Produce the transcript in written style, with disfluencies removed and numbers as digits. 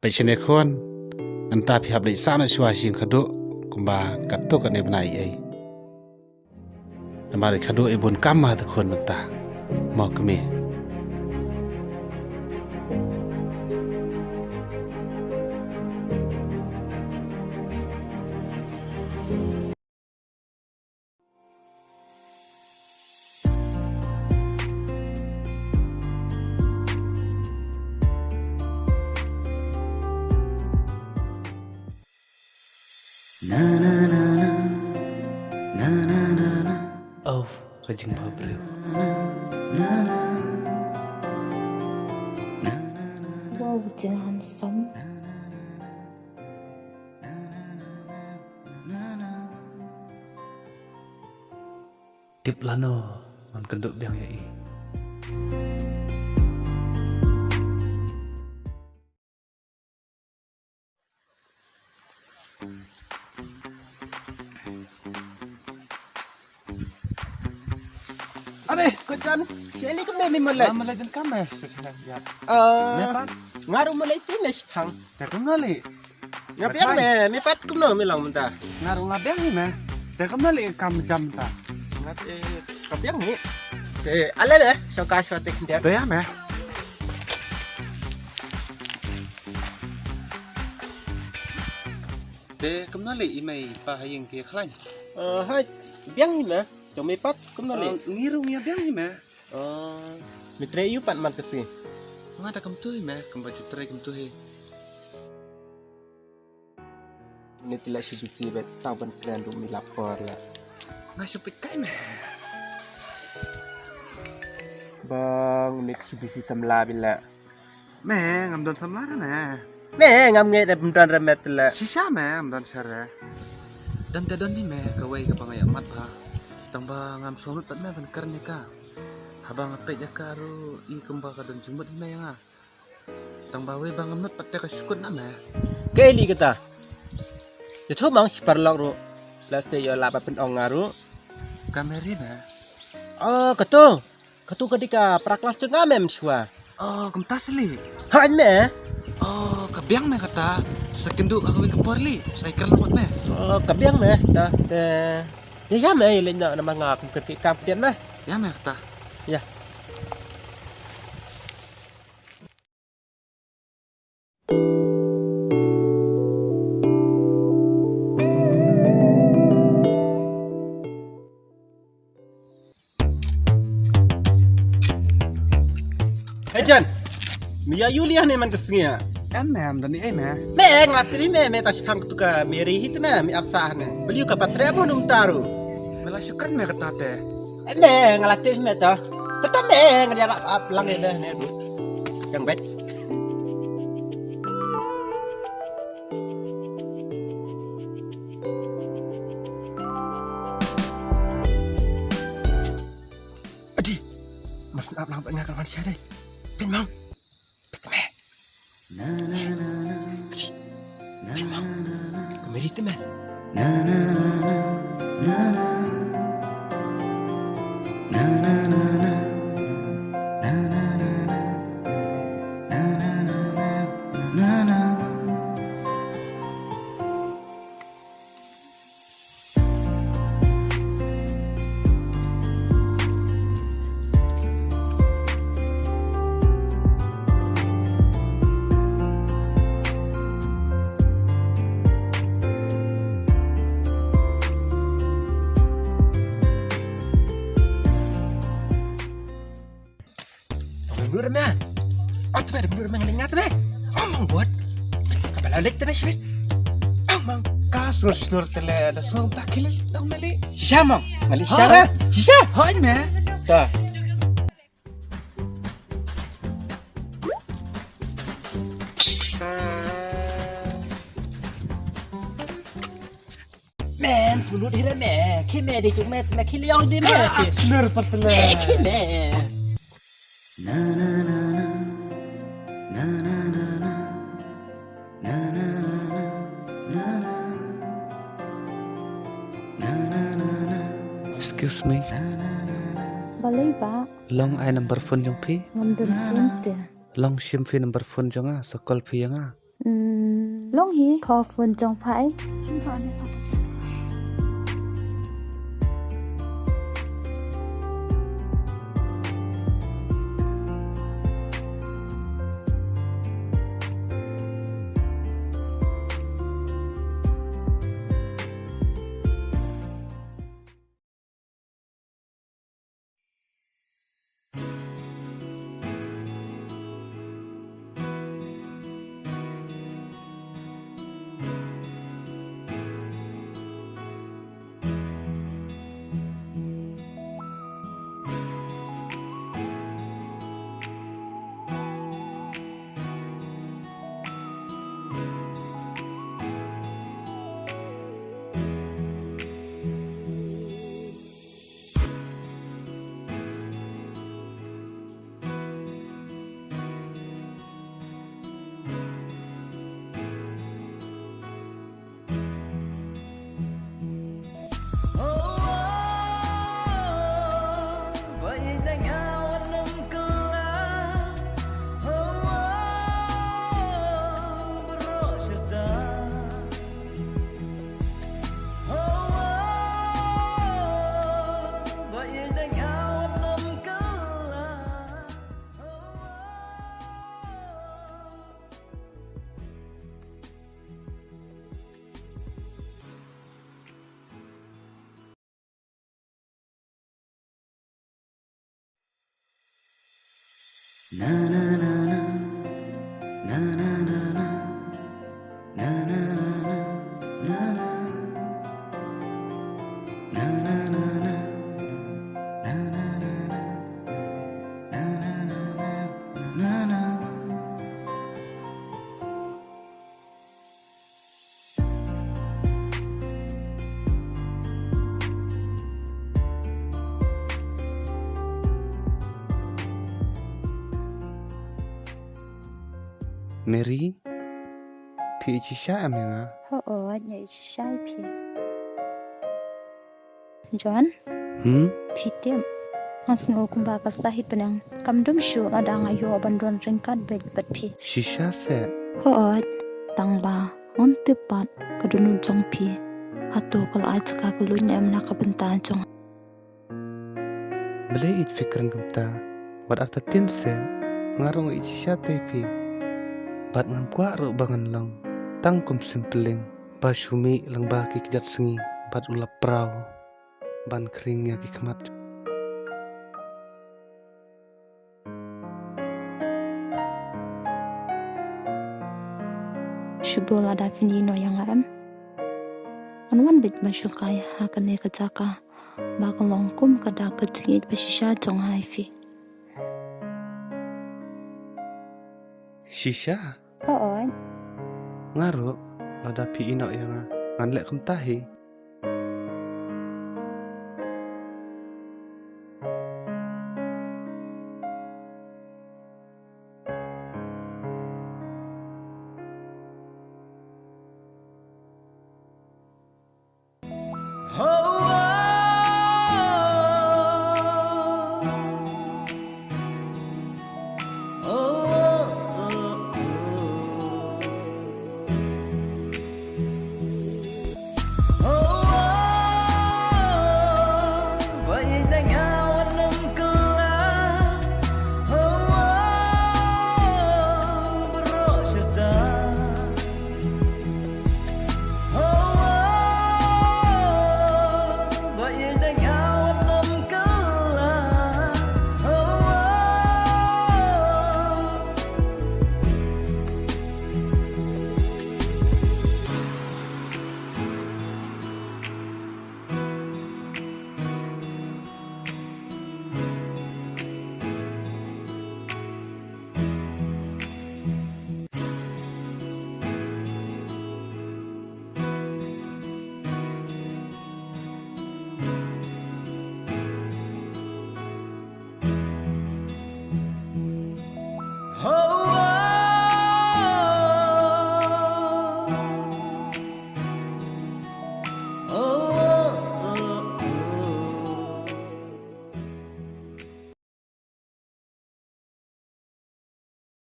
Pechene khon anta phihap le sana shwa sing khado kumba katto kane banai ai namare khado e bon kamma ta khon ta mokme oh kajing bablu wow jangan som tip lano man kenduk biang yai Are, kocan, seli ke memi mulai. Mulai dan kame, ya. Ngaruh mulai times pang. Tak kembali. Ngapiang me pat kumno milang mentah. Ngaruh ngabiang ni meh. Tak kembali kam jam tak. Ngapiang ni. Ala deh, so kasih watik dia. Tu ya meh. Te kembali imai pahayeng ke klan. Hai, biang ni meh. Cuma pat kumno le. Ngiru ngia biang ni meh. Mitre yu pat man kesini. Ngada kam tu meh, kembali try kam tu he. Ini tidak sih bet tahu ban keren dum milapor lah. Ngai supit kai meh. Bang, ini sih samla bila. Meh, ngam don samlara meh. Ngam ngai dah bentar remet lah. Sisa meh, ngam don sare. Dan te don ni meh, kawai ka pangaya mat ha. Tambah ngam sonut pat meh ban keren ka. Habang apet jakaru I kembang ka don jumut ni yang ah. Tambah we bang ngamut pat ka syukut na meh. Keli kata. Ya tu bang si parlok ru. Lase yo lapa pen ong ngaru. Kameri meh. Oh, katu ketika praklas cengah mem shua. Oh, kum tasli. Han me. Oh, kabiang meh kata. Sekenduk aku ke porli. Saya kerla mot meh. Oh, kabiang me. Dah. Ya me le nama ngak ketika dia meh. Ya meh kata. Ya. Jan, Mia Yulia ni man kesnya. Kan meh, dan ni meh. Me ngatri me tas pang tu ka Mary hit me mi afsah me. Beliau ka patre pun taru. Mela syukur meh kata teh. Me ngalatih me ta. Tetap me ngajar ap lang dah ne. Yang bet. Adi. Mas ap lang ngakal manusia deh. Pynmih. Pynmih. Pynmih. Kemari tu meh. Bener meh. Oh, tu bener meh ngelingat meh. Omong buat. Kabel alik tu meh sih. Omong. Kasur slur tele ada song tak kilil dong meli. Syamong. Mali syara. Sisa. Hai meh. Dah. Men, sulut hira meh. Kime di tu meh kiliang di meh. Slur patele. Kime. Excuse me. Balay ba? Long ai number phone jong phi. Ngam dun phone te. Long sim phi number phone jong a sakol phi yang a. Long hi kho phun trong phai. Chim thọ này. Mary, pi Shisha amena. Ho nhảy sai pi. John. Pi tiam. Asngo kumba ka sahi penang. Kamdum shu ada ngayo bandron ringkat bet pi. Shisha se. Ho tangba on tipat kadunu jong pi. Hato kal ai chaka kalunya amna ka bentan jong. Beli it fikran kumta. Wat arta tin se. Ngarong it Shisha te pi. Bat ngam kwa ro bangan long. Tang kum simpeling. Ba shumi lang ba kikjat sengi. Bat ulap prau. Ban kering ya kikmat. Shibun ada finino yang am. Anwan bit mashukai hakane kajaka. Bakalong kum kada kecingit besisha jong hai fi. Shisha? Oo. Ngaro, lada pi ino yang nganlek kum tahi.